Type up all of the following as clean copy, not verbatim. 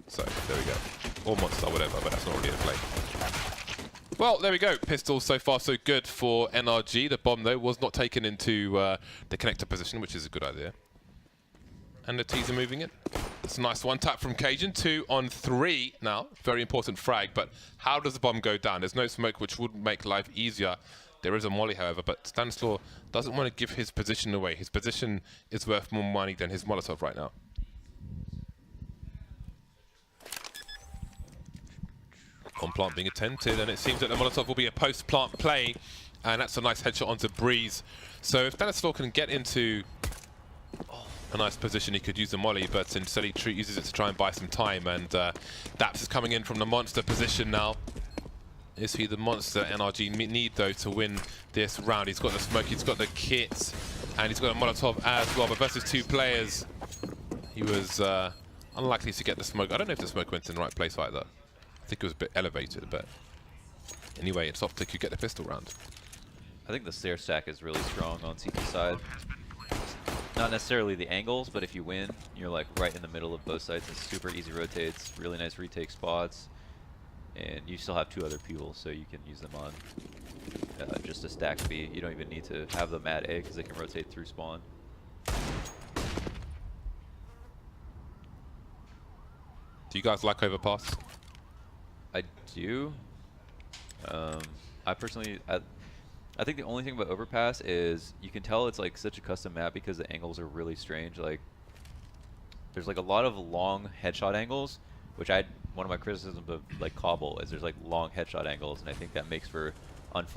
So there we go. Or monster, whatever, but that's not really the play. Well, there we go. Pistols so far so good for NRG. The bomb, though, was not taken into the connector position, which is a good idea. And the T's are moving in. It's a nice one tap from Cajun. 2 on 3 now. Very important frag, but how does the bomb go down? There's no smoke, which would make life easier. There is a molly, however, but Stanislaw doesn't want to give his position away. His position is worth more money than his Molotov right now. On plant being attempted, and it seems that the Molotov will be a post-plant play, and that's a nice headshot onto Breeze. So if Stanislaw can get into a nice position, he could use the molly, but instead he uses it to try and buy some time, and Daps is coming in from the monster position now. Is he the monster NRG need, though, to win this round? He's got the smoke, he's got the kit, and he's got a Molotov as well, but versus 2 players, he was unlikely to get the smoke. I don't know if the smoke went in the right place either. I think it was a bit elevated, but anyway, it's Optic who get the pistol round. I think the stair stack is really strong on CT side. Not necessarily the angles, but if you win, you're like right in the middle of both sides. It's super easy rotates, really nice retake spots, and you still have 2 other people, so you can use them on just a stack B. You don't even need to have them at A because they can rotate through spawn. Do you guys like overpass? I do. I personally, I think the only thing about overpass is you can tell it's like such a custom map because the angles are really strange. Like, there's like a lot of long headshot angles, which one of my criticisms of like Cobble is there's like long headshot angles, and I think that makes for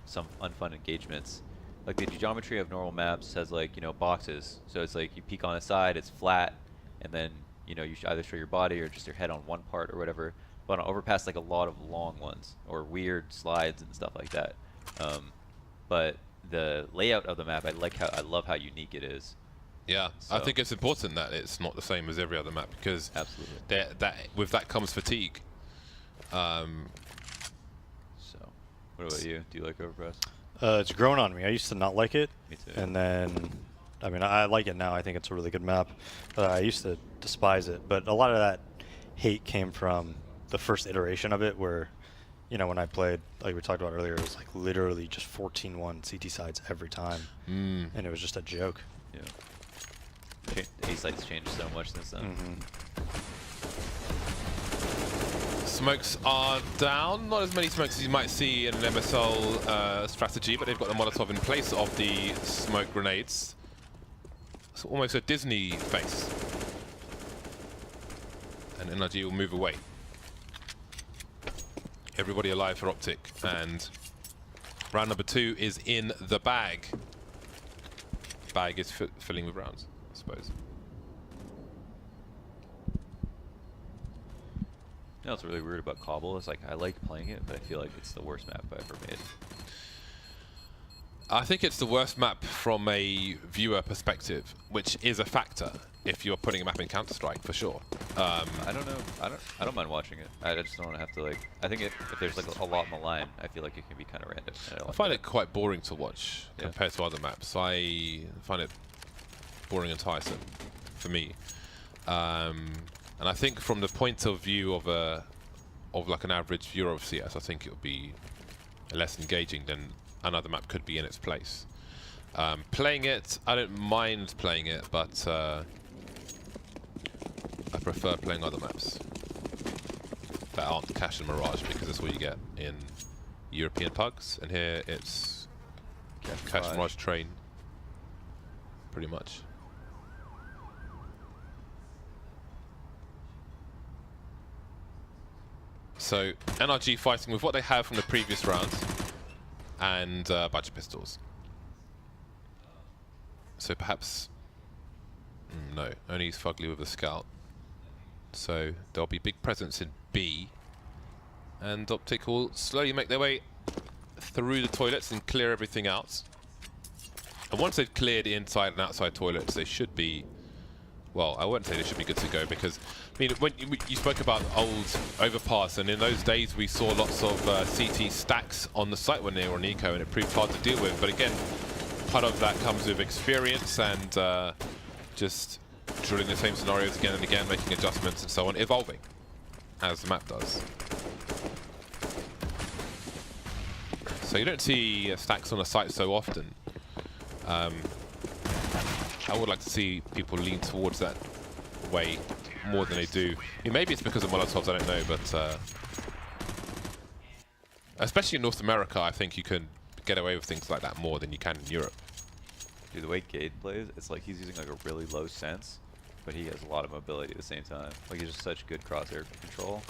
some unfun engagements. Like the geometry of normal maps has like, you know, boxes, so it's like you peek on a side, it's flat, and then, you know, you should either show your body or just your head on one part or whatever. But on overpass, like a lot of long ones or weird slides and stuff like that. But the layout of the map, I love how unique it is. Yeah, so I think it's important that it's not the same as every other map, because absolutely with that comes fatigue. So, what about you? Do you like overpass? It's grown on me. I used to not like it. Me too. And then, I mean, I like it now. I think it's a really good map. I used to despise it. But a lot of that hate came from the first iteration of it, where, you know, when I played, like we talked about earlier, it was like literally just 14-1 CT sides every time. And it was just a joke. Yeah. A sites changed so much since then. Smokes are down. Not as many smokes as you might see in an MSL strategy, but they've got the Molotov in place of the smoke grenades. It's almost a Disney face. And NRG will move away. Everybody alive for Optic, and round number 2 is in the bag. Bag is filling with rounds, I suppose. You know what's really weird about Cobble is, like, I like playing it, but I feel like it's the worst map I've ever made. I think it's the worst map from a viewer perspective, which is a factor if you're putting a map in Counter-Strike, for sure. I don't know. I don't mind watching it. I just don't have to, like, I think if there's like a lot on the line, I feel like it can be kind of random. I find it quite boring to watch compared to other maps. I find it boring and tiresome for me. And I think from the point of view of like an average viewer of CS, I think it would be less engaging than another map could be in its place. Playing it, I don't mind playing it, but I prefer playing other maps that aren't Cache and Mirage, because that's what you get in European pugs, and here it's Cache and Mirage Train, pretty much. So NRG fighting with what they have from the previous rounds and a bunch of pistols. So perhaps no, only Fugly with a scout. So there'll be big presence in B, and Optic will slowly make their way through the toilets and clear everything out. And once they've cleared the inside and outside toilets, they should be, well, I wouldn't say they should be good to go, because, I mean, when you spoke about old overpass, and in those days we saw lots of CT stacks on the site when they were on eco, and it proved hard to deal with. But again, part of that comes with experience and just drilling the same scenarios again and again, making adjustments and so on, evolving. as the map does. So you don't see stacks on a site so often. I would like to see people lean towards that way more than they do. I mean, maybe it's because of Molotovs, I don't know, but especially in North America, I think you can get away with things like that more than you can in Europe. Dude, the way Gade plays, it's like he's using like a really low sense, but he has a lot of mobility at the same time. Like he's just such good crosshair control.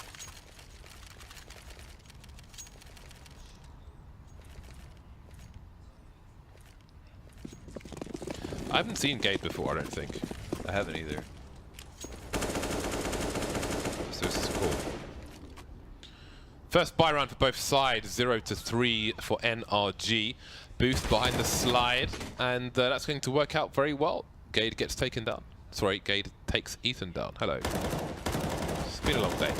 I haven't seen Gabe before, I don't think. I haven't either. So this is cool. First buy round for both sides, 0-3 for NRG. Boost behind the slide, and that's going to work out very well. Gade gets taken down. Sorry, Gade takes Ethan down. Hello. It's been a long day.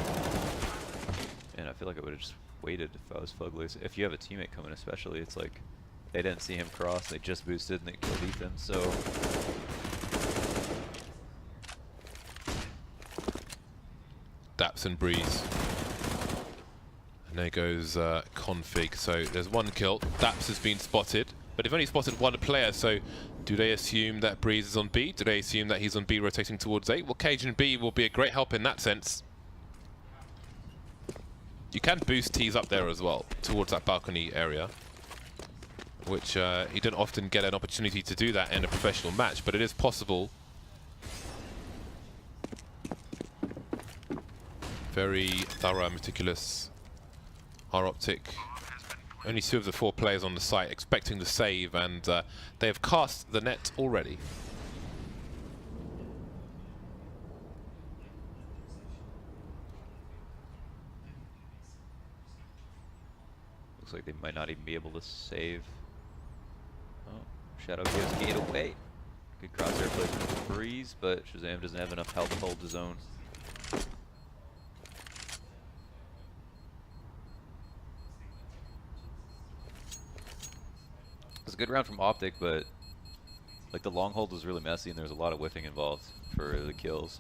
And I feel like I would have just waited if I was Fugly. If you have a teammate coming especially, it's like they didn't see him cross, they just boosted and they killed Ethan, so... Daps and Breeze. And there goes Config. So there's one kill. Daps has been spotted, but they've only spotted one player, so do they assume that Breeze is on B? Do they assume that he's on B rotating towards A? Well, Cajun B will be a great help in that sense. You can boost T's up there as well, towards that balcony area, which you don't often get an opportunity to do that in a professional match, but it is possible. Very thorough and meticulous. Our Optic. Only 2 of the 4 players on the site expecting the save, and they have cast the net already. Looks like they might not even be able to save. Oh, Shadow gives Gate away. Good crosshair placement for Breeze, but Shazam doesn't have enough health to hold his own. It was a good round from Optic, but like the long hold was really messy and there was a lot of whiffing involved for the kills.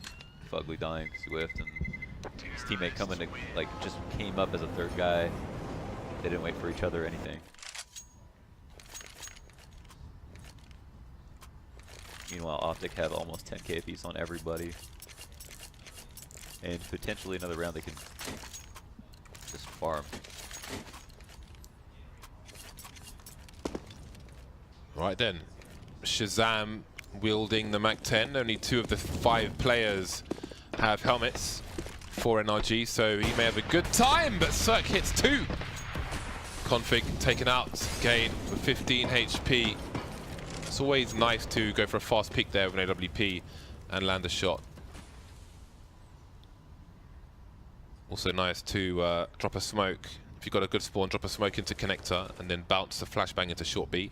Fugly dying because he whiffed, and his teammate coming to like just came up as a 3rd guy. They didn't wait for each other or anything. Meanwhile, Optic have almost 10k apiece on everybody. And potentially another round they can just farm. Right then, Shazam wielding the Mac-10. Only 2 of the 5 players have helmets for NRG, so he may have a good time, but Cirque hits 2. Config taken out, Gade with 15 HP. It's always nice to go for a fast peek there with an AWP and land a shot. Also nice to drop a smoke. If you've got a good spawn, drop a smoke into connector and then bounce the flashbang into short B.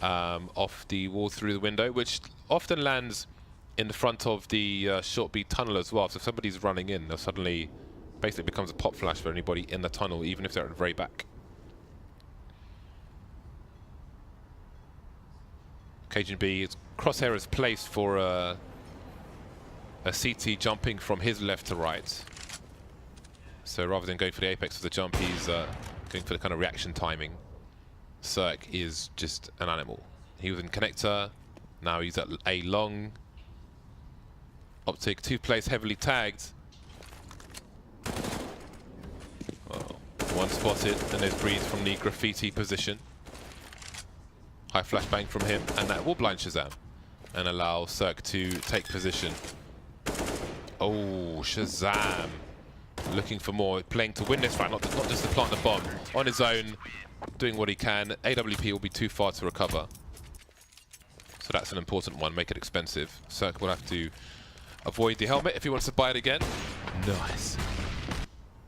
Off the wall through the window, which often lands in the front of the short B tunnel as well. So if somebody's running in, they'll suddenly basically becomes a pop flash for anybody in the tunnel, even if they're at the very back. Cajun B, crosshair is placed for a CT jumping from his left to right. So rather than going for the apex of the jump, he's going for the kind of reaction timing. Cirque is just an animal. He was in connector, now he's at A long. Optic, 2 players heavily tagged. Oh, 1 spotted, and there's Breeze from the graffiti position. High flashbang from him, and that will blind Shazam and allow Cirque to take position. Oh, Shazam looking for more, playing to win this round, not just to plant the bomb. On his own, doing what he can. AWP will be too far to recover. So that's an important one, make it expensive. Cirque will have to avoid the helmet if he wants to buy it again. Nice.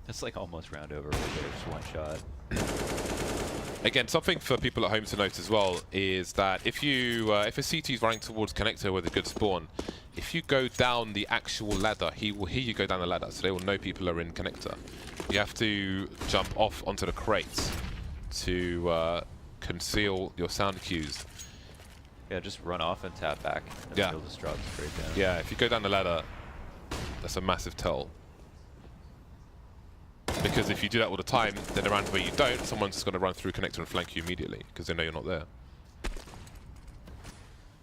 That's like almost round over right there, just 1 shot. Again, something for people at home to note as well is that if you if a CT is running towards connector with a good spawn, if you go down the actual ladder, he will hear you go down the ladder, so they will know people are in connector. You have to jump off onto the crates to conceal your sound cues. Yeah, just run off and tap back, and Yeah. he'll just drop straight down. Yeah, if you go down the ladder, that's a massive tell. Because if you do that all the time, then around where you don't, someone's just going to run through connector and flank you immediately because they know you're not there.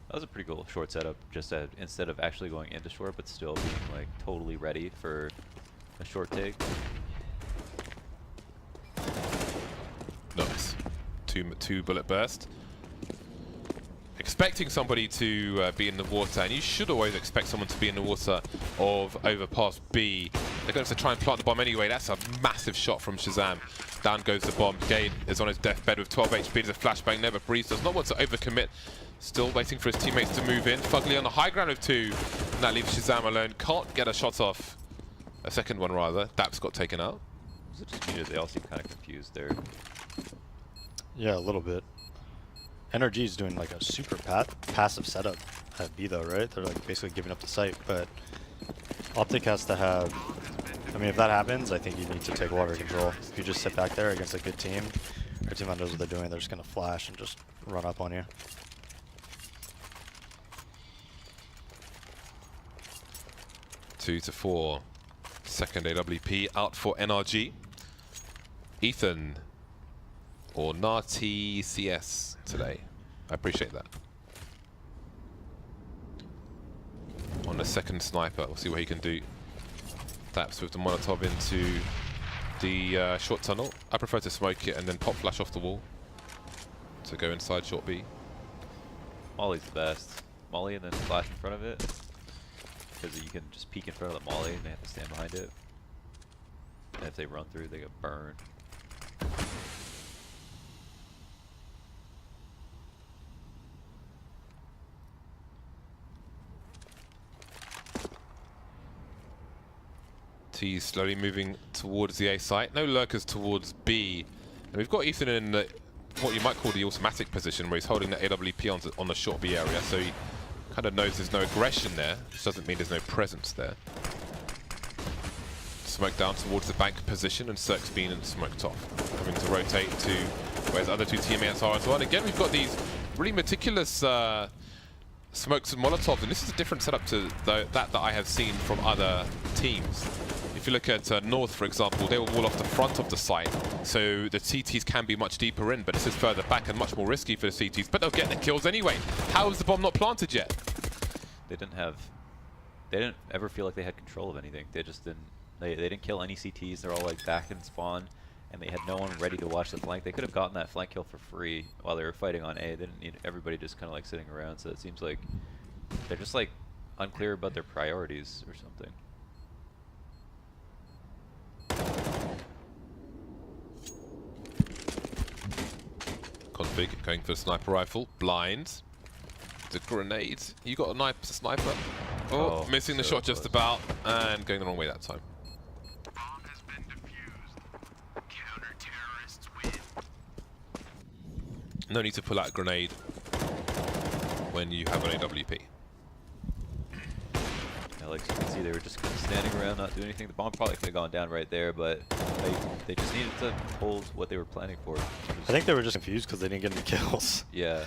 That was a pretty cool short setup, just instead of actually going into short, but still being like totally ready for a short take. Nice. Two bullet burst. Expecting somebody to be in the water, and you should always expect someone to be in the water of overpass B. They're going to try and plant the bomb anyway. That's a massive shot from Shazam. Down goes the bomb. Gade is on his deathbed with 12 HP. There's a flashbang. Never Breeze does not want to overcommit. Still waiting for his teammates to move in. Fugly on the high ground of 2. And that leaves Shazam alone. Can't get a shot off. A second one, rather. Daps got taken out. Is it just me or they all seem kind of confused there? Yeah, a little bit. NRG is doing like a super passive setup at B though, right? They're like basically giving up the site, but Optic has to have... I mean, if that happens, I think you need to take water control. If you just sit back there against a good team, or a team that knows what they're doing, they're just going to flash and just run up on you. Two to 4. Second AWP out for NRG. Ethan or Nati ECS today. I appreciate that. On the second sniper, we'll see what he can do. Taps with the Molotov into the short tunnel. I prefer to smoke it and then pop flash off the wall to go inside short B. Molly's the best. Molly and then flash in front of it. Because you can just peek in front of the Molly and they have to stand behind it. And if they run through, they get burned. T's slowly moving towards the A site. No lurkers towards B. And we've got Ethan in the, what you might call the automatic position, where he's holding that AWP on the short B area. So he kind of knows there's no aggression there, which doesn't mean there's no presence there. Smoke down towards the bank position, and Cirque's been smoked off. Having to rotate to where his other 2 teammates are as well. And again, we've got these really meticulous smokes and Molotovs, and this is a different setup to that I have seen from other teams. If you look at North, for example, they will wall off the front of the site, so the CTs can be much deeper in, but this is further back and much more risky for the CTs, but they'll get the kills anyway. How is the bomb not planted yet? They didn't ever feel like they had control of anything. They just didn't, they didn't kill any CTs. They're all like back in spawn, and they had no one ready to watch the flank. They could have gotten that flank kill for free while they were fighting on A. They didn't need everybody just kind of like sitting around, so it seems like they're just like unclear about their priorities or something. Config going for the sniper rifle. Blind. The grenade. You got a sniper. Oh, missing the shot just about, and going the wrong way that time. Bomb has been defused. Counter-terrorists win. No need to pull out a grenade when you have an AWP. Yeah, like you can see, they were just kind of standing around, not doing anything. The bomb probably could have gone down right there, but they just needed to hold what they were planning for. I think they were just confused because they didn't get any kills. Yeah.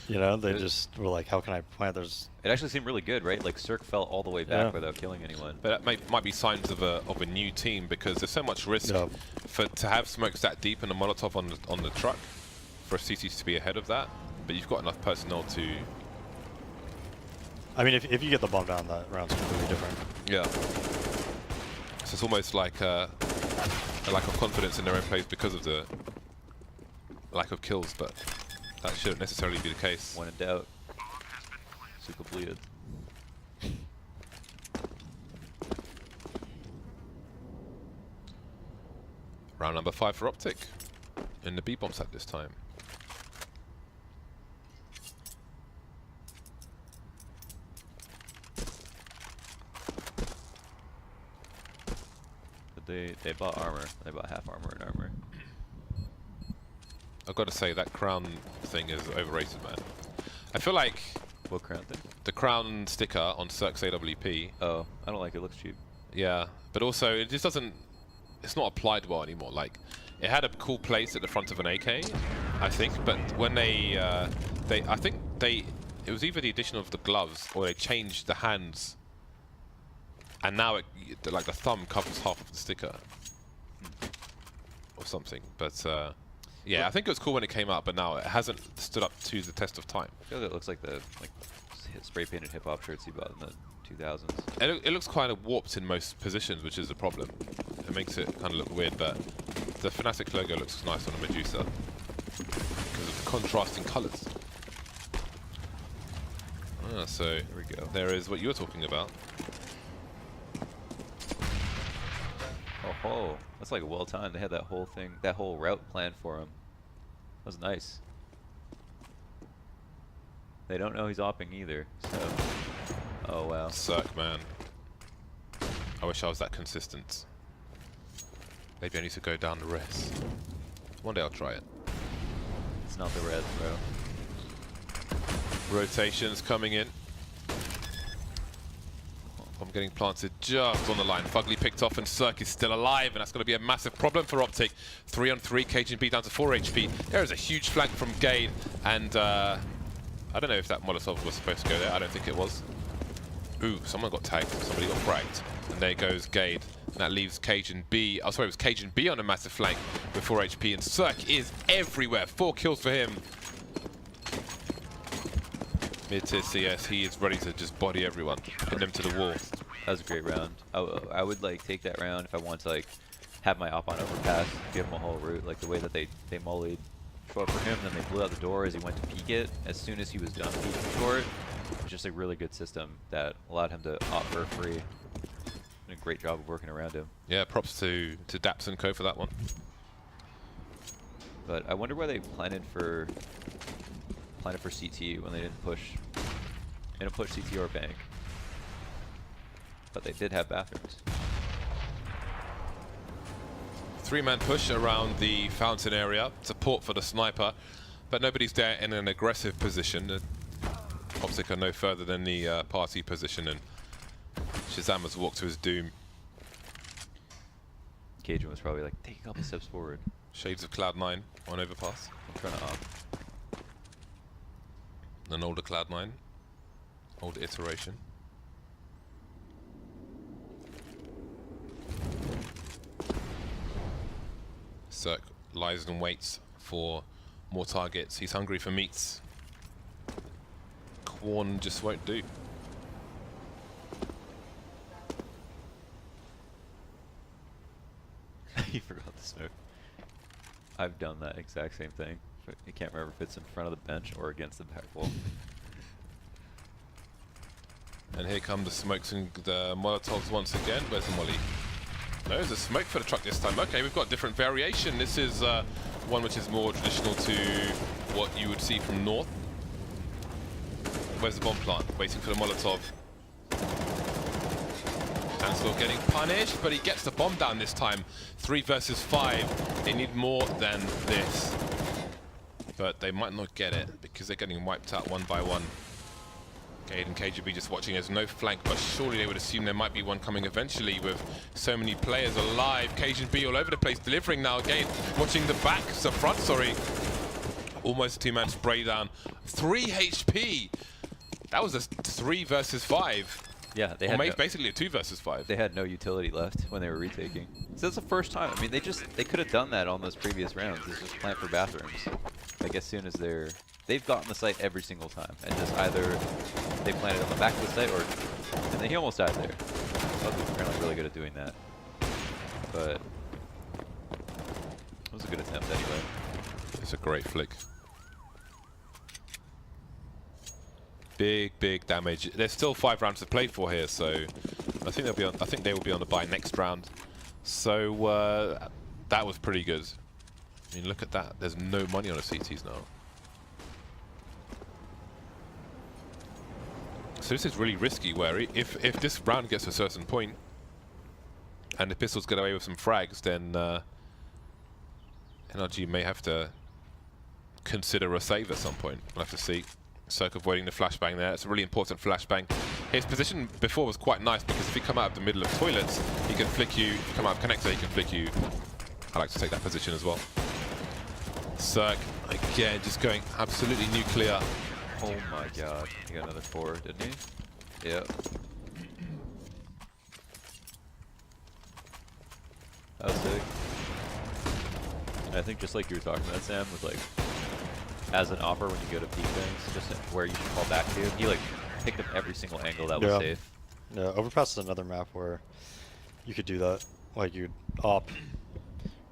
You know, they just were like, how can I plant? There's... It actually seemed really good, right? Like Cirque fell all the way back without killing anyone. But that might be signs of a new team, because there's so much risk to have smokes that deep and a Molotov on the truck for a CT to be ahead of that. But you've got enough personnel to... I mean, if you get the bomb down, that round's completely different. Yeah. So it's almost like a lack of confidence in their own plays because of the lack of kills, but that shouldn't necessarily be the case. When in doubt, super bleeded. Round number 5 for Optic in the B bomb site this time. They bought armor. They bought half armor and armor. I've got to say, that crown thing is overrated, man. I feel like... What crown thing? The crown sticker on Cirque's AWP. Oh, I don't like it. It looks cheap. Yeah, but also it just doesn't... It's not applied well anymore. Like, it had a cool place at the front of an AK, I think, but when I think it was either the addition of the gloves or they changed the hands, and now like the thumb covers half of the sticker. or something. But yeah, I think it was cool when it came out, but now it hasn't stood up to the test of time. I feel like it looks like the spray painted hip hop shirts you bought in the 2000s. It looks kind of warped in most positions, which is a problem. It makes it kind of look weird, but the Fnatic logo looks nice on a Medusa because of the contrasting colours. So There we go. there is what you were talking about. Oh, that's like well timed. They had that whole thing, that whole route planned for him. That was nice. They don't know he's opping either, so. Oh wow. Cirque, man. I wish I was that consistent. Maybe I need to go down the res. One day I'll try it. It's not the red, bro. Rotations coming in. I'm getting planted just on the line. Fugly picked off and Cirque is still alive, and that's going to be a massive problem for Optic. 3-on-3, KGB down to 4 HP. There is a huge flank from Gade, and I don't know if that Molotov was supposed to go there. I don't think it was. Ooh, someone got tagged. Somebody got fragged. And there goes Gade. And that leaves Cajun B. Oh, sorry, it was Cajun B on a massive flank with 4 HP, and Cirque is everywhere. 4 kills for him. Mid-tier CS, he is ready to just body everyone, pin them to the wall. That was a great round. I would like take that round if I want to like have my op on overpass, give him a whole route, like the way that they mollied short for him, then they blew out the door as he went to peek it. As soon as he was done peeking short, it was just a really good system that allowed him to opt for free. Did a great job of working around him. Yeah, props to Daps and Co for that one. But I wonder why they planted for CT when they didn't push. They didn't push CT or bank. But they did have bathrooms. 3-man push around the fountain area. Support for the sniper. But nobody's there in an aggressive position. Optic are no further than the party position, and Shazam has walked to his doom. Cajun was probably like, take a couple steps forward. Shades of Cloud9 on overpass. I'm trying to op. An older Cloud9. Older iteration. Cirque lies and waits for more targets. He's hungry for meats. Quan just won't do. You forgot the smoke. I've done that exact same thing. But I can't remember if it's in front of the bench or against the back wall. And here come the smokes and the Molotovs once again. Where's the molly? No, there's a smoke for the truck this time. Okay, we've got different variation. This is one which is more traditional to what you would see from north. Where's the bomb plant? Waiting for the Molotov. Hansel getting punished, but he gets the bomb down this time. 3 versus 5. They need more than this. But they might not get it because they're getting wiped out one by one. Gade and KGB just watching. There's no flank, but surely they would assume there might be one coming eventually with so many players alive. Cajun B all over the place, delivering now. Gade watching the back, the front, sorry. Almost a 2-man spray down. 3 HP. That was a 3 versus 5. Yeah, they or had basically a 2 versus 5. they had no utility left when they were retaking. So that's the first time. I mean, they could have done that on those previous rounds. It's just plant for bathrooms. Like as soon as they've gotten the site every single time, and just either they planted on the back of the site, or and then he almost died there. Ugly's apparently really good at doing that, but it was a good attempt anyway. It's a great flick. Big damage. There's still 5 rounds to play for here, so I think they'll be on. I think they will be on the bye next round. So that was pretty good. I mean, look at that. There's no money on the CTs now. So this is really risky. Where if this round gets to a certain point, and the pistols get away with some frags, then NRG may have to consider a save at some point. We'll have to see. Cirque avoiding the flashbang there. It's a really important flashbang. His position before was quite nice because if you come out of the middle of toilets, he can flick you. If you come out of connector, he can flick you. I like to take that position as well. Cirque, again, just going absolutely nuclear. Oh my god, he got another 4, didn't he? Yep. That was sick. And I think just like you were talking about, Sam, with like as an offer when you go to peek things, just where you should fall back to. He like picked up every single angle that was safe. Yeah, overpass is another map where you could do that. Like you'd op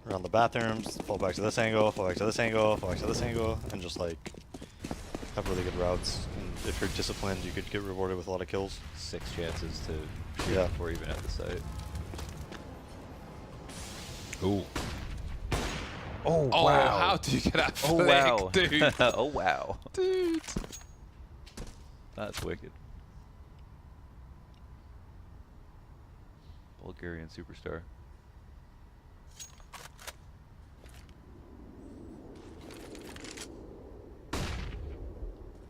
around the bathrooms, fall back to this angle, fall back to this angle, fall back to this angle, and just like have really good routes. And if you're disciplined, you could get rewarded with a lot of kills. 6 chances to shoot Yeah. before even at the site. Ooh. Oh, Oh, wow. how do you get that Oh, flick, wow. dude? Oh, wow. Dude. That's wicked. Bulgarian superstar.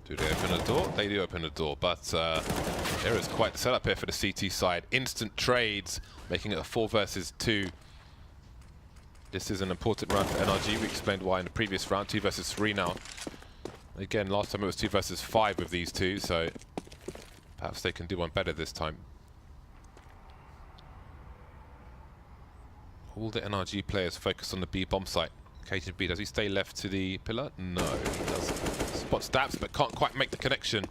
Do they open a door? They do open a door, but there is quite the setup here for the CT side. Instant trades, making it a 4 versus 2. This is an important round for NRG. We explained why in the previous round, 2 versus 3 now. Again, last time it was 2 versus 5 with these two, so perhaps they can do one better this time. All the NRG players focus on the B bomb site. Cajun B, does he stay left to the pillar? No, he doesn't. Spots Daps, but can't quite make the connection.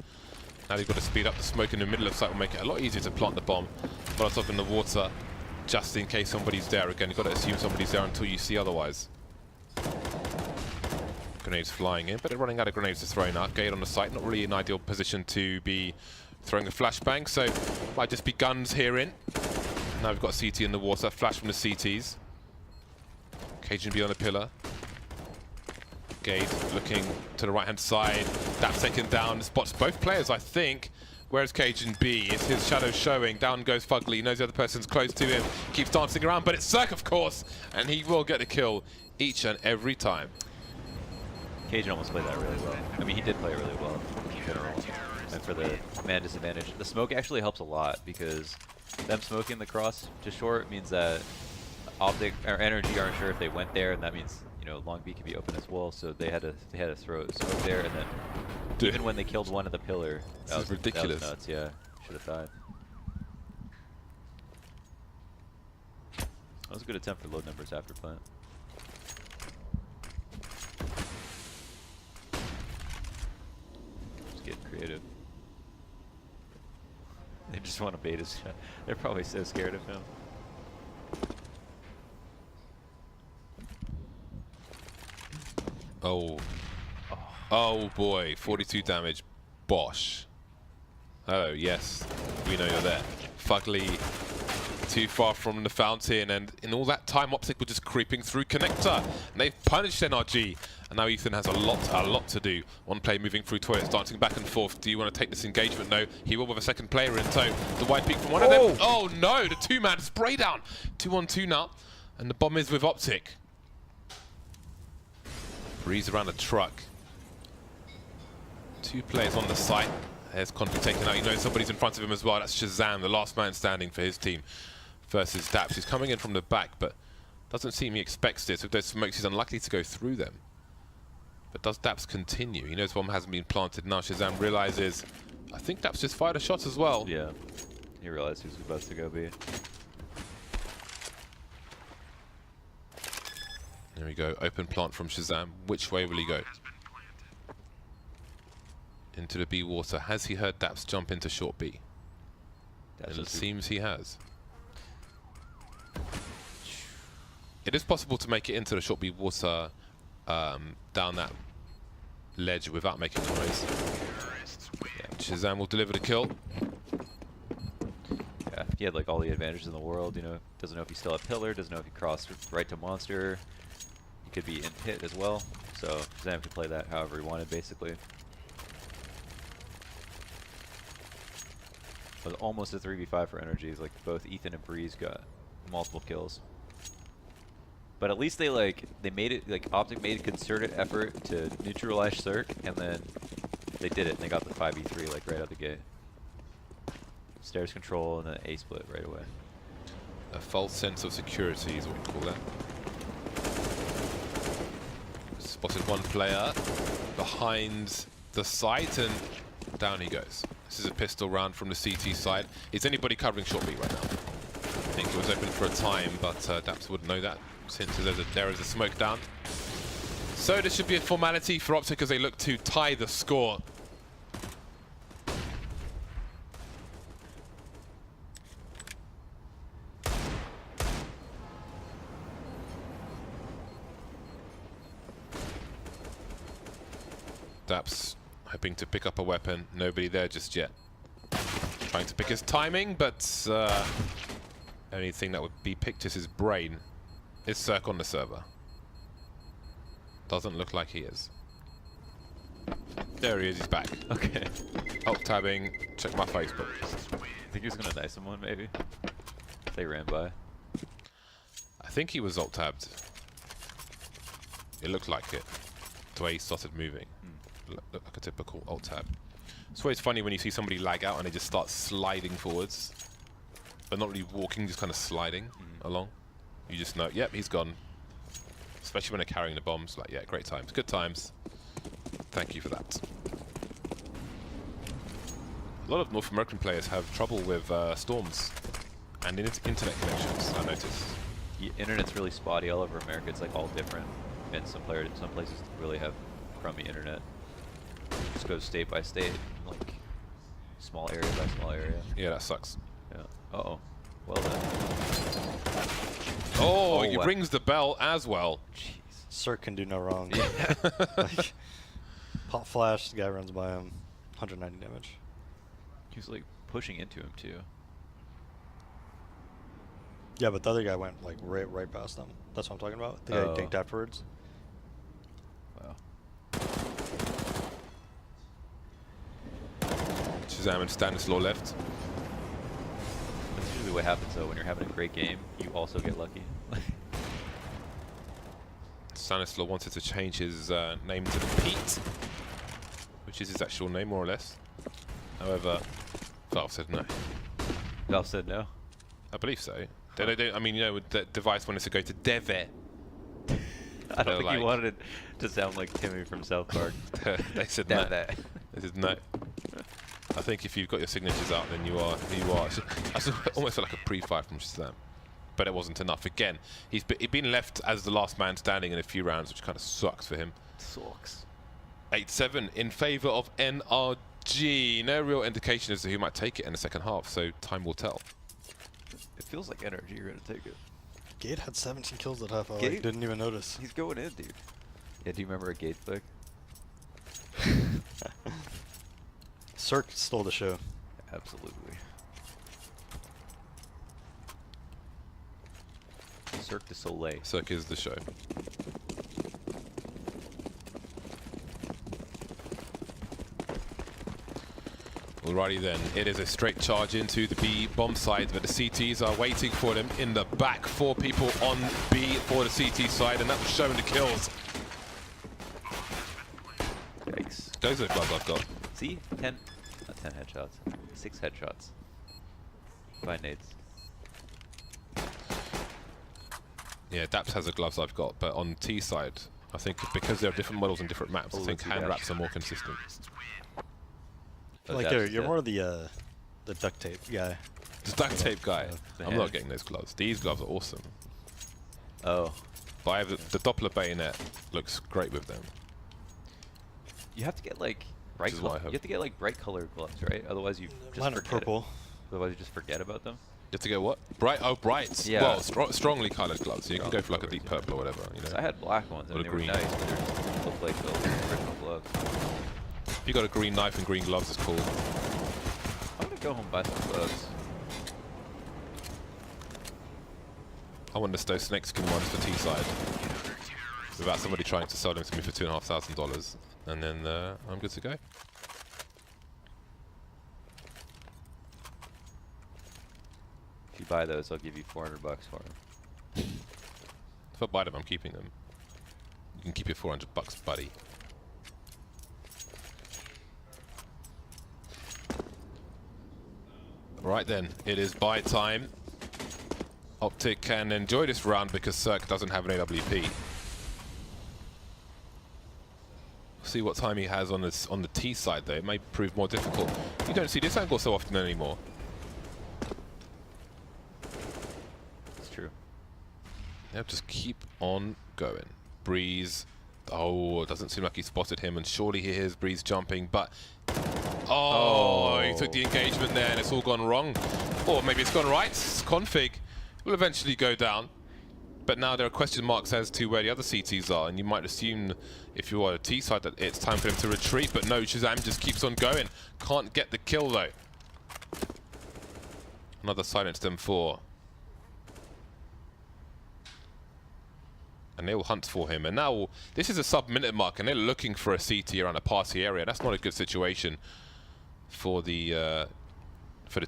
Now they've got to speed up. The smoke in the middle of site will make it a lot easier to plant the bomb. Molotov in the water, just in case somebody's there. Again, you've got to assume somebody's there until you see otherwise. Grenades flying in, but they're running out of grenades to throw now. Gate on the site, not really an ideal position to be throwing a flashbang, so might just be guns here in. Now we've got CT in the water, flash from the CTs. Cajun B on the pillar. Gate looking to the right-hand side. That's taken down, spots both players, I think. Whereas Cajun B, is his shadow showing. Down goes Fugly, he knows the other person's close to him. Keeps dancing around, but it's Cirque, of course. And he will get the kill each and every time. Cajun almost played that really well. I mean, he did play really well in general. And for the man disadvantage, the smoke actually helps a lot because them smoking the cross to short means that Optic or NRG aren't sure if they went there, and that means Long B can be open as well. So they had to throw smoke there, and then even when they killed one of the pillar, This is ridiculous. That was nuts. Yeah, should have died. That was a good attempt for low numbers after plant. Just getting creative. They just want to bait his shot. They're probably so scared of him. Oh. Oh boy, 42 damage. Bosh. Oh, yes. We know you're there. Fugly too far from the fountain, and in all that time, Optic were just creeping through connector. And they've punished NRG. And now Ethan has a lot to do. One player moving through toilets, dancing back and forth. Do you want to take this engagement? No. He will with a second player in tow. The wide peak from one of them. Oh no, the 2-man spray down. 2-on-2 now. And the bomb is with Optic. Breeze around the truck. 2 players on the site. There's Confi taken out. You know somebody's in front of him as well. That's Shazam, the last man standing for his team versus Daps. He's coming in from the back, but doesn't seem he expects this. With those smokes, he's unlikely to go through them. But does Daps continue? He knows bomb hasn't been planted. Now Shazam realizes, I think Daps just fired a shot as well. Yeah, he realized he was about to go B. There we go. Open plant from Shazam. Which way will he go? Into the B water. Has he heard Daps jump into short B? And it seems he has. It is possible to make it into the short B water down that ledge without making noise. Yeah, Shazam will deliver the kill. Yeah, he had like all the advantages in the world, doesn't know if he's still at pillar, doesn't know if he crossed right to monster. He could be in pit as well, so Shazam could play that however he wanted basically. But almost a 3v5 for NRGs, like both Ethan and Breeze got multiple kills. But at least they made it, like Optic made a concerted effort to neutralize Cirque, and then they did it, and they got the 5v3 like right out the gate. Stairs control and then A split right away. A false sense of security is what we call that. Spotted one player behind the site, and down he goes. This is a pistol round from the CT side. Is anybody covering short B right now? think it was open for a time, but Daps would know that since there is a smoke down. So this should be a formality for Optic as they look to tie the score. Daps hoping to pick up a weapon. Nobody there just yet. Trying to pick his timing, but only thing that would be picked is his brain. Is Cirque on the server? Doesn't look like he is. There he is, he's back. Okay. Alt tabbing, check my Facebook. I think he was gonna knife someone, maybe. They ran by. I think he was alt tabbed. It looked like it. The way he started moving. Looked like a typical alt tab. It's always funny when you see somebody lag out and they just start sliding forwards. But not really walking, just kind of sliding along. You just know, yep, he's gone. Especially when they're carrying the bombs. Like, yeah, great times. Good times. Thank you for that. A lot of North American players have trouble with storms and internet connections, I noticed. Yeah, internet's really spotty all over America. It's like all different. And some places really have crummy internet. Just goes state by state, like small area by small area. Yeah, that sucks. Yeah. Uh-oh. Well then. Oh, he wow. rings the bell as well. Jeez. Cirque can do no wrong. Yeah. Like, pop flash, the guy runs by him, 190 damage. He was like pushing into him too. Yeah, but the other guy went like right past them. That's what I'm talking about. The guy dinked afterwards. Wow. Shazam and Stanislaw left. That's usually what happens though when you're having a great game. You also get lucky. Stanislaw wanted to change his name to the Pete, which is his actual name, more or less. However, Valve said no. Valve said no. I believe so. They I mean, you know, with the device wanted to go to Deve. I don't think like, he wanted it to sound like Timmy from South Park. They said no. Deve. They said no. I think if you've got your signatures out, then you are. That's almost like a pre-fight from Shazam. But it wasn't enough. Again, he's been left as the last man standing in a few rounds, which kind of sucks for him. Sucks. 8-7 in favour of NRG. No real indication as to who might take it in the second half, so time will tell. It feels like NRG are going to take it. Gate had 17 kills at half. I Gate? didn't even notice. He's going in, dude. Yeah, do you remember a Gate flick? Cirque stole the show. Absolutely. Cirque du Soleil. Cirque is the show. Alrighty then, it is a straight charge into the B bomb side, but the CTs are waiting for them in the back. 4 people on B for the CT side, and that was showing the kills. Yikes. Those are the gloves I've got. See? 10, not 10 headshots. 6 headshots. 5 nades. Yeah, Daps has the gloves I've got, but on T side, I think because there are different models and different maps, I think hand wraps are more consistent. Like you're more the duct tape guy. The duct tape guy. The I'm hand. not getting those gloves. These gloves are awesome. Oh. But I have the Doppler bayonet looks great with them. You have to get like bright is what I color. have. You have to get like bright colored gloves, right? Otherwise you just Mine are forget purple. Otherwise you just forget about them. You have to get what? Bright? Oh, bright. Yeah. Well, strongly coloured gloves. So you can go for like a Strongly deep purple or whatever. You know. So I had black ones Or and the they were green. nice, but they just looked like the original gloves. If you got a green knife and green gloves, it's cool. I'm gonna go home and buy some gloves. I want those snake skin ones for T side. Without somebody trying to sell them to me for $2,500, and then I'm good to go. If you buy those, I'll give you $400 for them. If I buy them, I'm keeping them. You can keep your $400, buddy. Right then, it is buy time. Optic can enjoy this round because Cirque doesn't have an AWP. See what time he has on the T side though. It may prove more difficult. You don't see this angle so often anymore. Yep, just keep on going. Breeze. Oh, it doesn't seem like he spotted him, and surely he hears Breeze jumping, but... Oh, he took the engagement there, and it's all gone wrong. Or maybe it's gone right. Config will eventually go down. But now there are question marks as to where the other CTs are, and you might assume, if you are a T side, that it's time for them to retreat. But no, Shazam just keeps on going. Can't get the kill, though. Another silenced M4. And they will hunt for him. And now, this is a sub-minute mark, and they're looking for a CT around a party area. That's not a good situation for the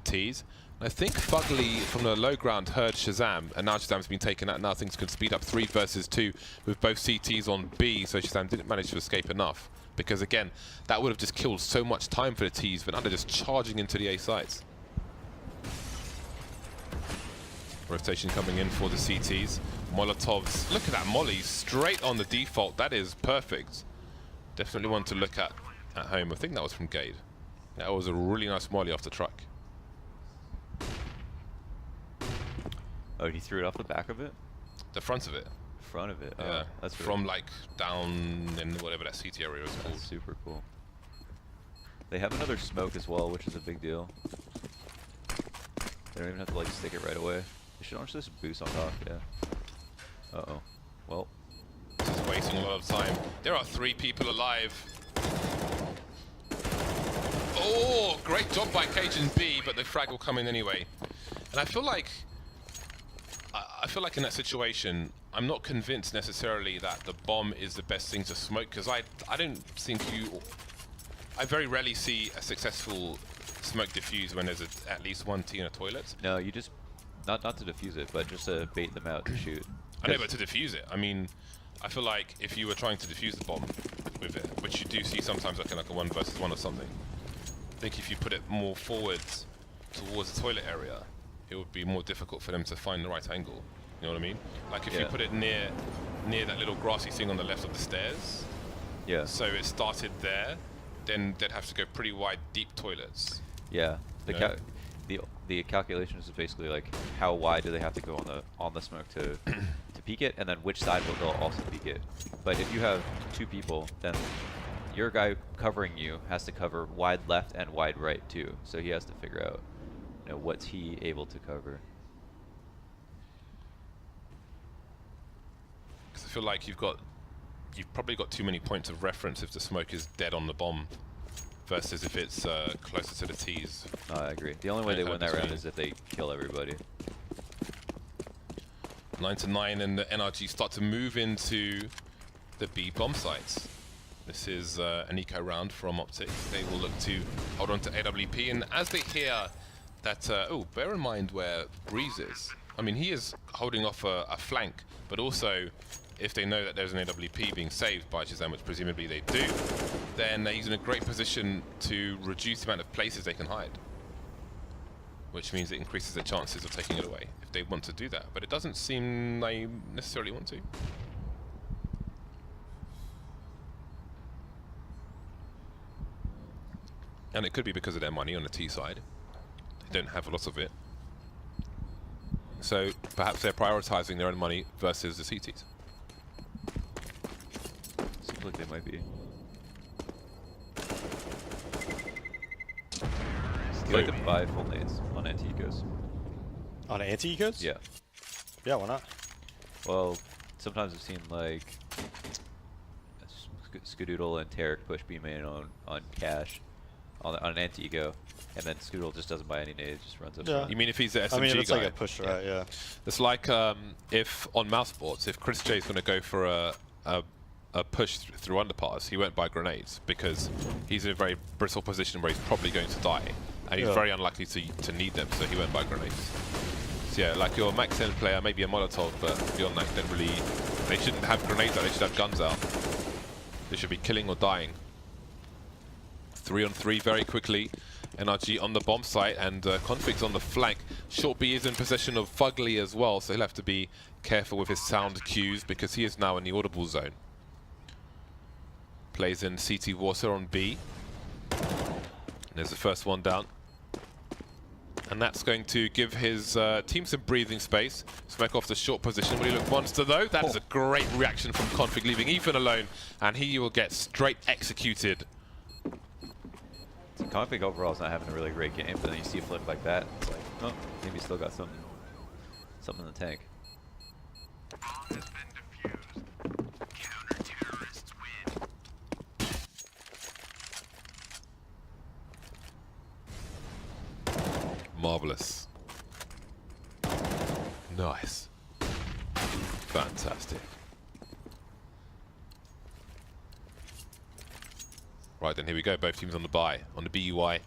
T's. And I think Fugly from the low ground heard Shazam, and now Shazam's been taken out. Now things can speed up 3 versus 2 with both CTs on B, so Shazam didn't manage to escape enough. Because again, that would have just killed so much time for the T's, but now they're just charging into the A sites. Rotation coming in for the CTs. Molotovs, look at that molly, straight on the default. That is perfect. Definitely one to look at home. I think that was from Gade. That was a really nice molly off the truck. Oh, he threw it off the back of it? The front of it. Front of it. Yeah, Oh, that's really from like down in whatever that CT area was called. That's super cool. They have another smoke as well, which is a big deal. They don't even have to like stick it right away. They should honestly just boost on top, yeah. Uh-oh. Well. This is wasting a lot of time. There are 3 people alive. Oh, great job by Cajun B, but the frag will come in anyway. And I feel like in that situation, I'm not convinced necessarily that the bomb is the best thing to smoke, because I don't think I very rarely see a successful smoke diffuse when there's at least 1 T in a toilet. No, you just, not to defuse it, but just to bait them out to shoot. I know, but to defuse it, I mean, I feel like if you were trying to defuse the bomb with it, which you do see sometimes like a 1 versus 1 or something, I think if you put it more forwards towards the toilet area, it would be more difficult for them to find the right angle. You know what I mean? Like if you put it near that little grassy thing on the left of the stairs, yeah. so it started there, then they'd have to go pretty wide, deep toilets. Yeah. The calculation is basically like how wide do they have to go on the smoke to peek it, and then which side will they'll also peek it. But if you have 2 people, then your guy covering you has to cover wide left and wide right too. So he has to figure out, you know, what's he able to cover. Because I feel like you've probably got too many points of reference if the smoke is dead on the bomb, versus if it's closer to the T's. I agree. The only way they win that round is if they kill everybody. 9-9, and the NRG start to move into the B bomb sites. This is an eco round from Optic. They will look to hold on to AWP, and as they hear that, oh, bear in mind where Breeze is. I mean, he is holding off a flank, but also if they know that there's an AWP being saved by Shazam, which presumably they do, then he's in a great position to reduce the amount of places they can hide. Which means it increases their chances of taking it away, if they want to do that. But it doesn't seem they necessarily want to. And it could be because of their money on the T side. They don't have a lot of it. So perhaps they're prioritizing their own money versus the CTs. Seems like they might be. You like to buy full nades on anti-ecos? On anti-ecos? Yeah. Yeah, why not? Well, sometimes I've seen like Skadoodle and Tarek push B main on cash on an anti-ego, and then Skadoodle just doesn't buy any nades, just runs up. Yeah. You mean if he's the SMG I mean, it's guy? like a push, right? Yeah. It's like if on mouse sports, if Chris J is going to go for a push through underpass, he won't buy grenades because he's in a very brittle position where he's probably going to die, and he's very unlikely to need them, so he won't buy grenades. So yeah, like your max 10 player, maybe a Molotov, but beyond that, they shouldn't have grenades out, they should have guns out. They should be killing or dying. 3-on-3 very quickly. NRG on the bomb site, and Config's on the flank. Short B is in possession of Fugly as well, so he'll have to be careful with his sound cues because he is now in the audible zone. Plays in CT Water on B. And there's the first one down. And that's going to give his team some breathing space. Smoke off the short position. Will he look monster though? That is a great reaction from Config, leaving Ethan alone, and he will get straight executed. So Config overall is not having a really great game, but then you see a flip like that, it's like, oh, maybe he's still got something in the tank. Bomb has been defused. Counter-terrorists win. Marvelous. Nice. Fantastic. Right then, here we go. Both teams on the buy, on the BUI.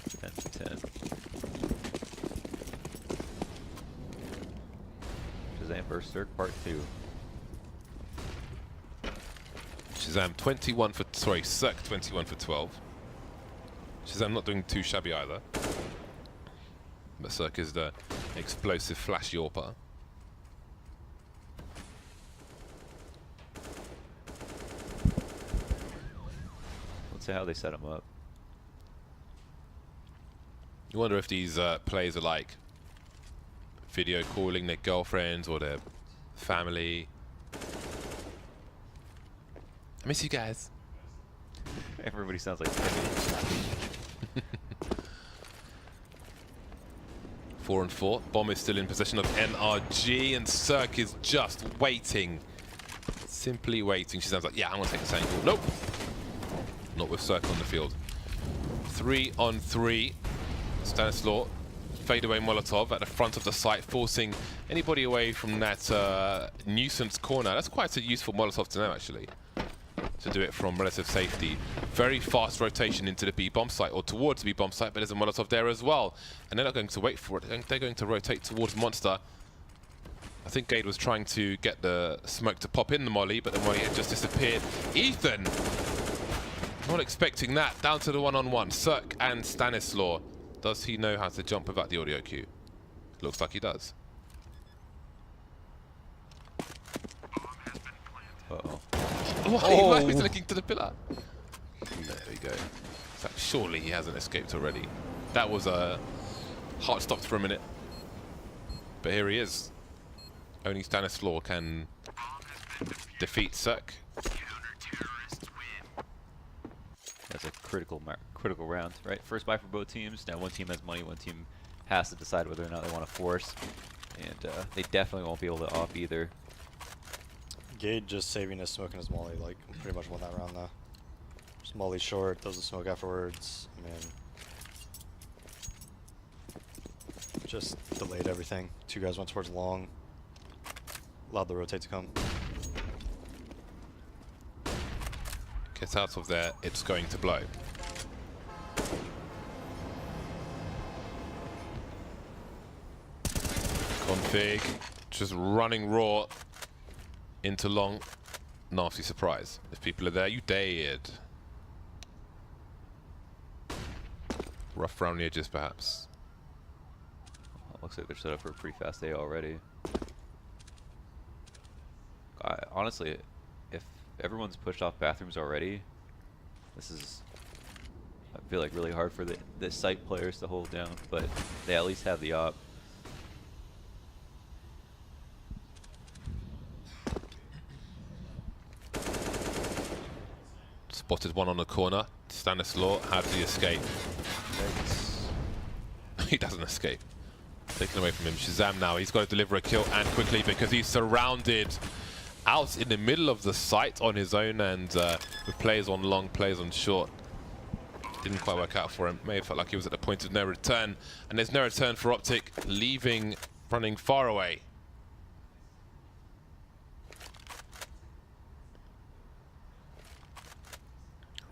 10-10. Shazam vs. Cirque Part 2. Shazam 21 for, sorry, Cirque 21 for 12. Shazam not doing too shabby either. But Cirque is the explosive flash Yorper. Let's see how they set him up. You wonder if these players are like video calling their girlfriends or their family. I miss you guys. Everybody sounds like Timmy. 4 and 4. Bomb is still in possession of NRG, and Cirque is just waiting. Simply waiting. Shazam's like, yeah, I'm gonna take this angle. Nope. Not with Cirque on the field. 3 on 3. Stanislaw, fadeaway Molotov at the front of the site, forcing anybody away from that nuisance corner. That's quite a useful Molotov to know, actually, to do it from relative safety. Very fast rotation into the B bomb site, or towards the B bomb site, but there's a Molotov there as well. And they're not going to wait for it. They're going to rotate towards Monster. I think Gade was trying to get the smoke to pop in the molly, but the molly had just disappeared. Ethan! Not expecting that. Down to the one-on-one. Cirque and Stanislaw. Does he know how to jump without the audio cue? Looks like he does. Uh-oh. Why is he looking to the pillar? There we go. It's like, surely he hasn't escaped already. That was a heart stopped for a minute. But here he is. Only Stanislaw can defeat Cirque. That's a critical round, right? First buy for both teams. Now one team has money, one team has to decide whether or not they want to force. And they definitely won't be able to op either. Gade just saving his smoke and his molly, like, pretty much won that round though. Just molly short, does the smoke afterwards. I mean, just delayed everything. Two guys went towards long. Allowed the rotate to come. Gets out of there, it's going to blow. Config, just running raw into long. Nasty surprise. If people are there, you dead. Rough around the edges, perhaps. Looks like they're set up for a pretty fast day already. Honestly, if everyone's pushed off bathrooms already, this is, I feel like, really hard for the site players to hold down, but they at least have the op. Spotted one on the corner. Stanislaw had the escape. He doesn't escape. Taken away from him. Shazam now. He's got to deliver a kill, and quickly, because he's surrounded out in the middle of the site on his own, and with players on long, players on short. Didn't quite work out for him. May have felt like he was at the point of no return. And there's no return for Optic, leaving, running far away.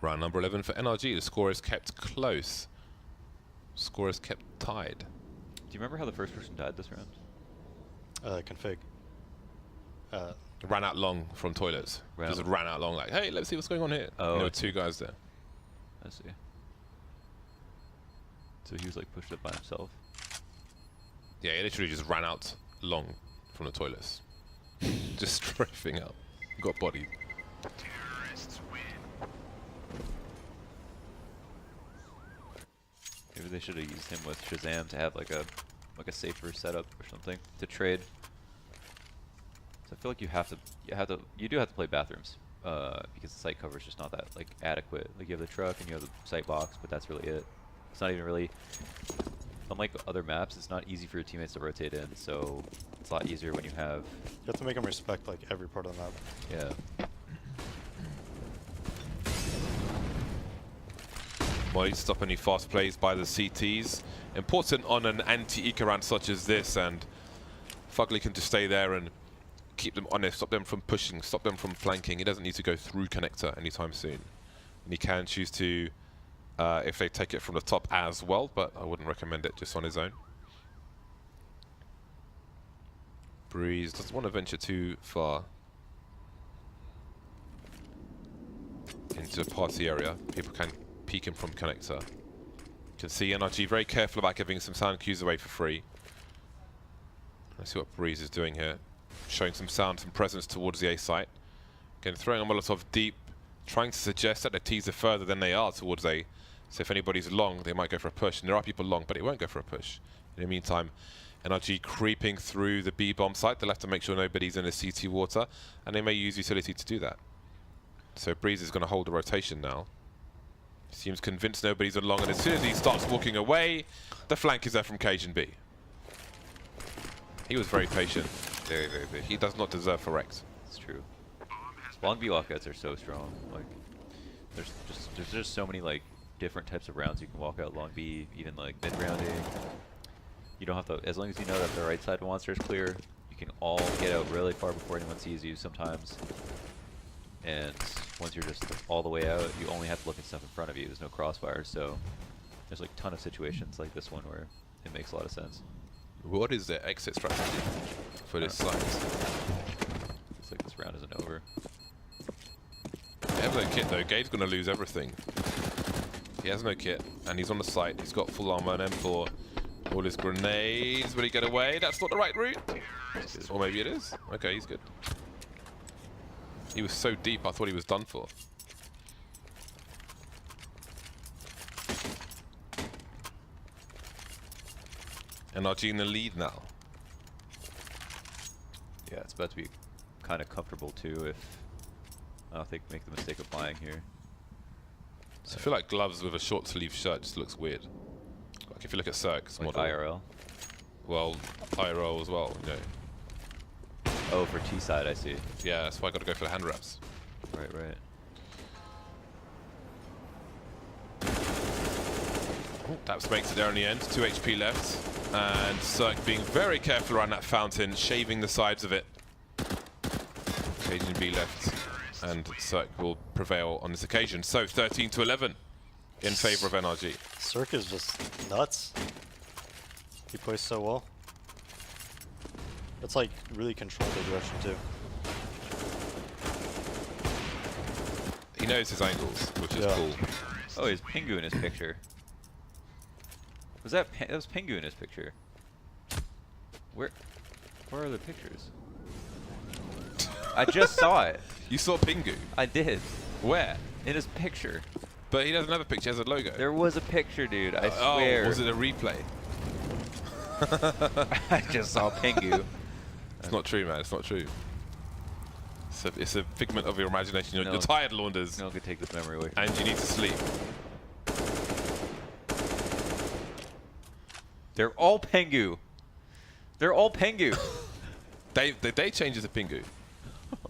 Round number 11 for NRG. The score is kept close. Score is kept tied. Do you remember how the first person died this round? Config. Ran out long from toilets. Just ran out long, like, hey, let's see what's going on here. Oh, and there were two guys there. I see. So he was like pushed up by himself. Yeah, he literally just ran out long from the toilets. Just strafing out. Got bodied. Terrorists win. Maybe they should have used him with Shazam to have like a safer setup or something to trade. So I feel like you do have to play bathrooms because the site cover is just not that like adequate. Like you have the truck and you have the site box, but that's really it. It's not even really, unlike other maps, it's not easy for your teammates to rotate in. So it's a lot easier when you have. You have to make them respect like every part of the map. Yeah. Well, stop any fast plays by the CTs. Important on an anti-eco round such as this, and Fugly can just stay there and keep them honest, stop them from pushing, stop them from flanking. He doesn't need to go through connector anytime soon. And he can choose to, if they take it from the top as well, but I wouldn't recommend it just on his own. Breeze doesn't want to venture too far into the party area. People can peek him from connector. You can see NRG very careful about giving some sound cues away for free. Let's see what Breeze is doing here. Showing some sound, some presence towards the A site. Again, throwing a Molotov deep, trying to suggest that the T's are further than they are towards A. So if anybody's long, they might go for a push. And there are people long, but it won't go for a push. In the meantime, NRG creeping through the B bomb site. They'll have to make sure nobody's in the CT water, and they may use utility to do that. So Breeze is going to hold the rotation now. Seems convinced nobody's along, and as soon as he starts walking away, the flank is there from Cajun B. He was very patient. Very, very big. He does not deserve for Rex. It's true. Long B walkouts are so strong. Like, there's just so many like different types of rounds you can walk out long B, even like mid rounding. You don't have to, as long as you know that the right side monster is clear, you can all get out really far before anyone sees you sometimes. And once you're just all the way out, you only have to look at stuff in front of you. There's no crossfire, so there's like a ton of situations like this one where it makes a lot of sense. What is their exit strategy for this site? Looks like this round isn't over. They have no kit though. Gabe's going to lose everything. He has no kit, and he's on the site. He's got full armor and M4. All his grenades. Will he get away? That's not the right route. Or maybe it is. Okay, he's good. He was so deep, I thought he was done for. NRG in the lead now. Yeah, it's about to be kind of comfortable too if I don't think make the mistake of buying here. So I feel like gloves with a short sleeve shirt just looks weird. Like if you look at Cirque's Like model. IRL. Well, IRL as well, you know. Oh, for T side, I see. Yeah, that's why I got to go for the hand wraps. Right, right. Taps makes it there in the end. 2 HP left. And Cirque being very careful around that fountain, shaving the sides of it. Cajun B left. And Cirque will prevail on this occasion. So 13-11 in favor of NRG. Cirque is just nuts. He plays so well. It's like really controlled aggression too. He knows his angles, which is Yeah. cool. Oh, he's Pingu in his picture. Was that that was Pingu in his picture? Where are the pictures? I just saw it. You saw Pingu? I did. Where? In his picture. But he doesn't have a picture, he has a logo. There was a picture, dude. I swear. Oh, was it a replay? I just saw Pingu. It's not true, man. It's not true. It's a figment of your imagination. You're tired, Launders. No one could take this memory away from me. And you need to sleep. They're all Pingu. They're all Pingu. They changed it to Pingu.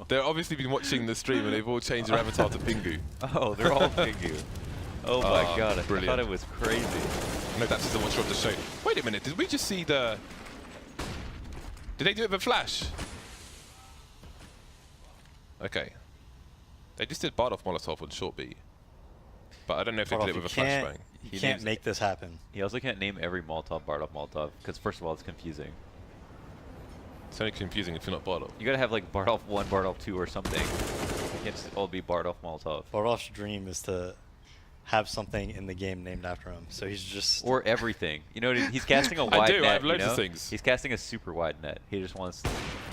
They've obviously been watching the stream and they've all changed their avatar to Pingu. Oh, they're all Pingu. Oh my god, I brilliant. thought it was crazy. No, that's just the watcher of the show. Wait a minute, did we just see the... Did they do it with a flash? Okay. They just did Bardolph Molotov on short B. But I don't know if they did it with a flashbang. You can't make this happen. He also can't name every Molotov Bardolph Molotov, because first of all, it's confusing. It's only confusing if you're not Bardolph. You gotta have like Bardolph 1, Bardolph 2 or something. It can't just all be Bardolph Molotov. Bardolph's dream is to have something in the game named after him. So he's just... Or everything. You know, he's casting a wide I do, net. I have loads you know? of things. He's casting a super wide net. He just wants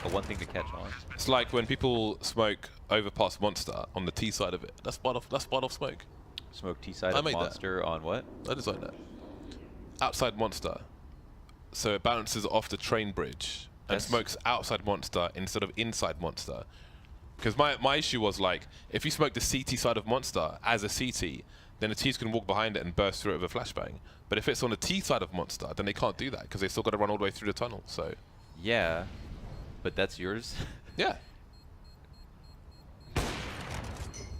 a one thing to catch on. It's like when people smoke overpass monster on the T side of it. That's Bardolph smoke. Smoke T-side I of made that. monster on what? I designed that. outside monster, so it bounces off the train bridge and That's- smokes outside monster instead of inside monster. Because my issue was like, if you smoke the CT side of monster as a CT, then the T's can walk behind it and burst through it with a flashbang. But if it's on the T side of monster, then they can't do that because they still got to run all the way through the tunnel. So Yeah, but that's yours. yeah,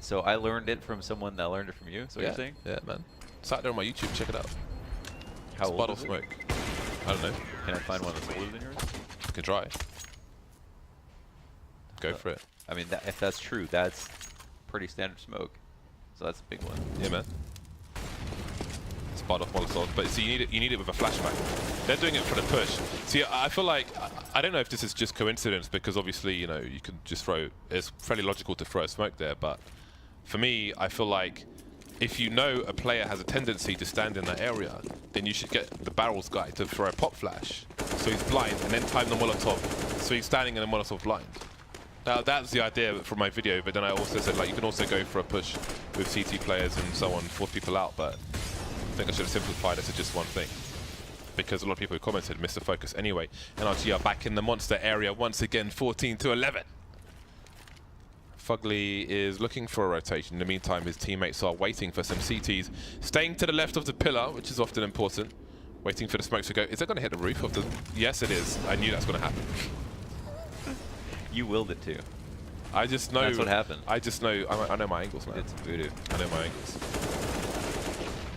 So I learned it from someone that learned it from you. So yeah, you're saying? yeah, man. It's out there on my YouTube. Check it out. How old Bottle is it? smoke. I don't know. Can I find one that's older than yours? You can try. Go for it. I mean, if that's true, that's pretty standard smoke. So that's a big one. Yeah, man. It's part of Molotov, but see, you need it with a flashbang. They're doing it for the push. See, I feel like I don't know if this is just coincidence because obviously you can just throw. It's fairly logical to throw a smoke there, but for me, I feel like if you know a player has a tendency to stand in that area, then you should get the barrels guy to throw a pop flash, so he's blind, and then time the Molotov, so he's standing in a Molotov blind. Now that's the idea from my video, but then I also said like you can also go for a push with CT players and so on, force people out, but I think I should have simplified it to just one thing. Because a lot of people who commented missed the focus anyway. NRG are back in the monster area once again, 14-11. Fugly is looking for a rotation. In the meantime, his teammates are waiting for some CTs. Staying to the left of the pillar, which is often important. Waiting for the smokes to go. Is it going to hit the roof of the... Yes, it is. I knew that's going to happen. You willed it to. I just know... That's what happened. I just know... I know my angles, man. It's voodoo. I know my angles.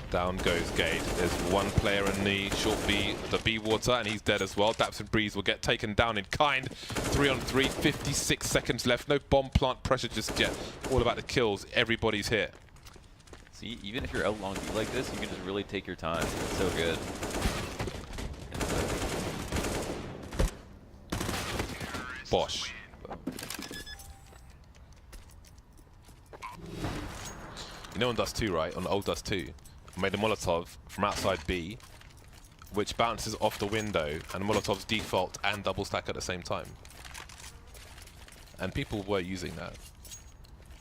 Down goes Gade. There's one player in the short B, the B water, and he's dead as well. Daps and Breeze will get taken down in kind. 3-on-3, 56 seconds left. No bomb plant pressure just yet. All about the kills. Everybody's here. See, even if you're out long B like this, you can just really take your time. It's so good. Bosh. You know on Dust 2, right? On old Dust 2, I made a Molotov from outside B, which bounces off the window, and Molotovs default and double stack at the same time. And people were using that.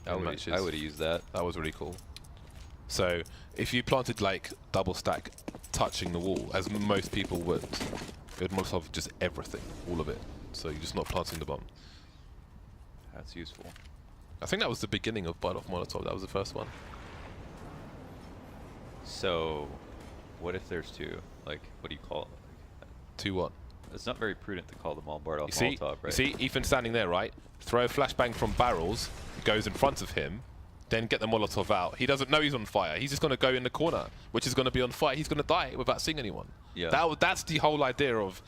I would have used that. That was really cool. So if you planted like double stack touching the wall, as most people would, it would Molotov just everything, all of it. So you're just not planting the bomb. That's useful. I think that was the beginning of Bite Off Molotov. That was the first one. So, what if there's two? Like, what do you call it? 2-1. It's not very prudent to call them all Bart off You see, Molotov, right? you see, Ethan standing there, right? Throw a flashbang from barrels, goes in front of him, then get the Molotov out. He doesn't know he's on fire. He's just going to go in the corner, which is going to be on fire. He's going to die without seeing anyone. Yeah. That's the whole idea of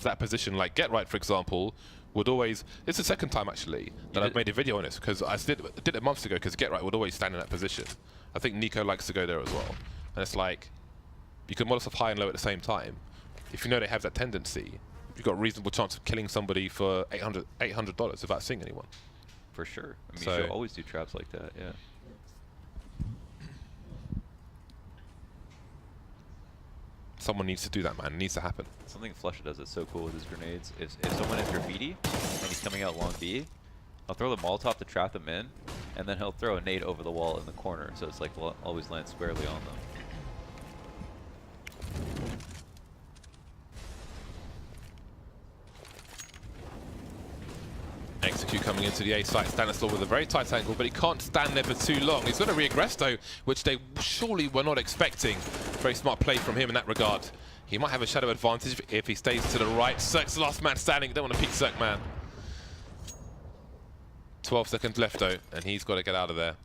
that position. Like Get Right, for example, would always... It's the second time, actually, that I've made a video on this, because I did it months ago, because Get Right would always stand in that position. I think Nico likes to go there as well. And it's like, you can Molotov high and low at the same time. If you know they have that tendency, you've got a reasonable chance of killing somebody for $800 without seeing anyone. For sure. I mean, So- you should always do traps like that, yeah. Someone needs to do that, man. It needs to happen. Something Flusha does that's so cool with his grenades. If someone is graffiti and he's coming out long B, I'll throw the Molotov to trap them in, and then he'll throw a nade over the wall in the corner, so it's like always land squarely on them. Execute coming into the A site. Stanislaw with a very tight angle, but he can't stand there for too long. He's got a reaggress though, which they surely were not expecting. Very smart play from him in that regard. He might have a shadow advantage if he stays to the right. Cirque's the last man standing. Don't want to peek Cirque, man. 12 seconds left though, and he's got to get out of there.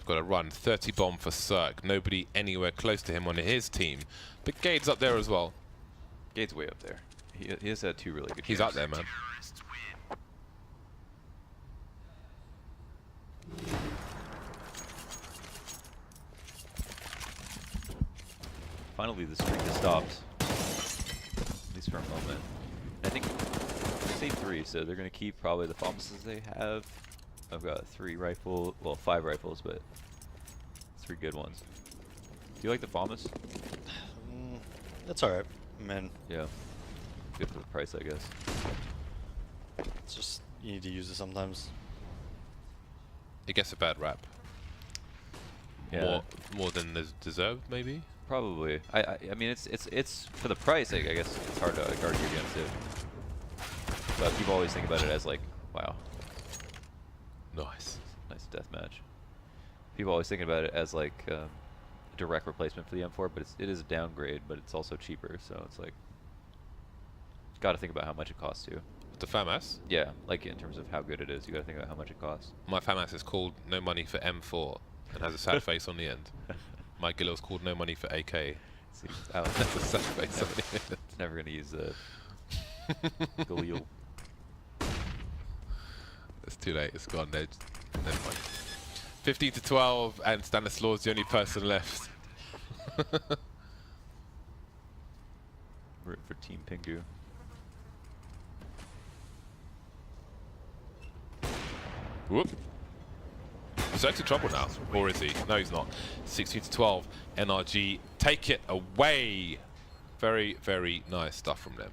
Got to run. 30 bomb for Cirque. Nobody anywhere close to him on his team. But Gade's up there as well. Gade's way up there. He has had two really good He's games. out there, man. Terrorists win. Finally, the streak has stopped. At least for a moment. I think they say 3, so they're going to keep probably the FAMASs they have. I've got 5 rifles, but 3 good ones. Do you like the FAMAS? That's alright. I mean, Yeah. Good for the price, I guess. it's just, you need to use it sometimes. It gets a bad rap. Yeah. More than is deserved, maybe. Probably. I mean, it's for the price. I guess it's hard to argue against it. But people always think about it as like, wow, Nice. nice deathmatch. People always think about it as like a direct replacement for the M4, but it is a downgrade, but it's also cheaper. So it's like, got to think about how much it costs too. The FAMAS. Yeah, like in terms of how good it is, you got to think about how much it costs. My FAMAS is called No Money for M4 and has a sad face on the end. My Gillo's called No Money for AK. See, Alex That's a sad face on the end. is never gonna use the Galil. It's too late. It's gone. Never mind. 15 to 12, and Stanislaus the only person left. Root for Team Pingu. Whoop. He's out of trouble now, or is he? No, he's not. 16 to 12. NRG take it away. Very, very nice stuff from them.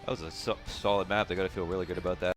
That was a solid map. They got to feel really good about that.